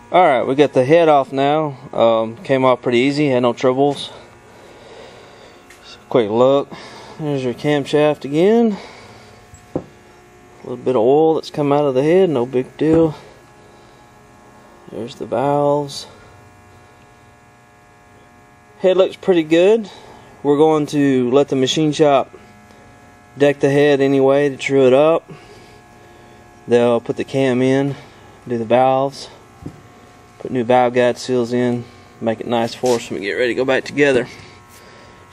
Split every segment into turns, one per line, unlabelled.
Alright, we got the head off now. Came off pretty easy, had no troubles. Just a quick look. There's your camshaft again. A little bit of oil that's come out of the head, no big deal. There's the valves. Head looks pretty good. We're going to let the machine shop deck the head anyway to true it up. They'll put the cam in, do the valves, put new valve guide seals in, make it nice for us when we get ready to go back together.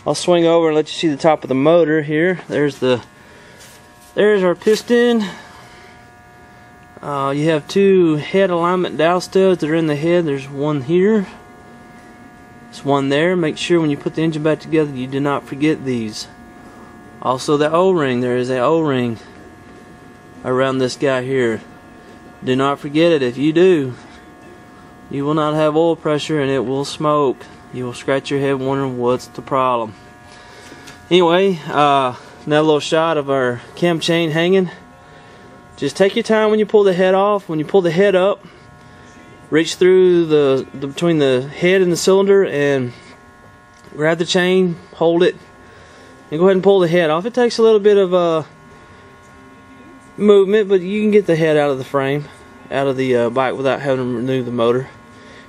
I'll swing over and let you see the top of the motor here. There's our piston. You have two head alignment dowel studs that are in the head. There's one here. There's one there. Make sure when you put the engine back together you do not forget these. Also the O-ring. There is an O-ring around this guy here. Do not forget it. If you do, you will not have oil pressure and it will smoke. You will scratch your head wondering what's the problem. Anyway, another little shot of our cam chain hanging. Just take your time when you pull the head off. When you pull the head up, reach through the between the head and the cylinder and grab the chain, hold it, and go ahead and pull the head off. It takes a little bit of movement, but you can get the head out of the frame, out of the bike without having to remove the motor.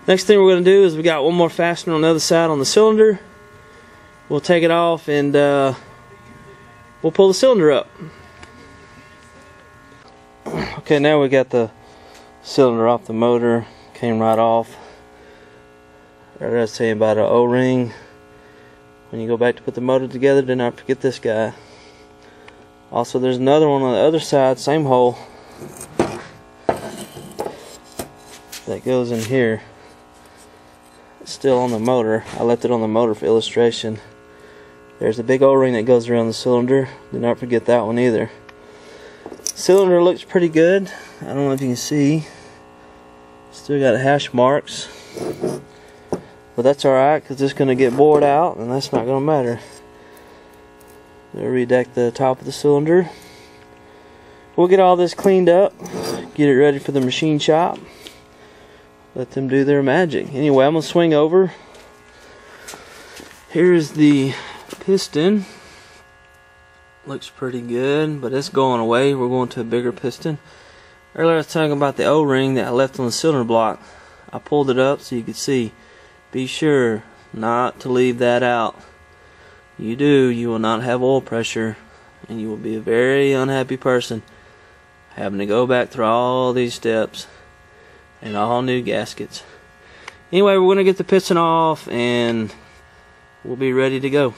Next thing we're going to do is we got one more fastener on the other side on the cylinder. We'll take it off and we'll pull the cylinder up. Okay, now we got the cylinder off the motor. Came right off. I was saying about an O-ring. When you go back to put the motor together, do not forget this guy. Also, there's another one on the other side, same hole, that goes in here. It's still on the motor. I left it on the motor for illustration. There's a big O-ring that goes around the cylinder. Do not forget that one either. Cylinder looks pretty good. I don't know if you can see. Still got hash marks. But that's alright because it's going to get bored out and that's not going to matter. We'll redeck the top of the cylinder. We'll get all this cleaned up. Get it ready for the machine shop. Let them do their magic. Anyway, I'm going to swing over. Here's the piston. Looks pretty good, but it's going away. We're going to a bigger piston. Earlier I was talking about the O-ring that I left on the cylinder block. I pulled it up so you could see. Be sure not to leave that out. You do, you will not have oil pressure and you will be a very unhappy person having to go back through all these steps and all new gaskets. Anyway, we're going to get the piston off and we'll be ready to go.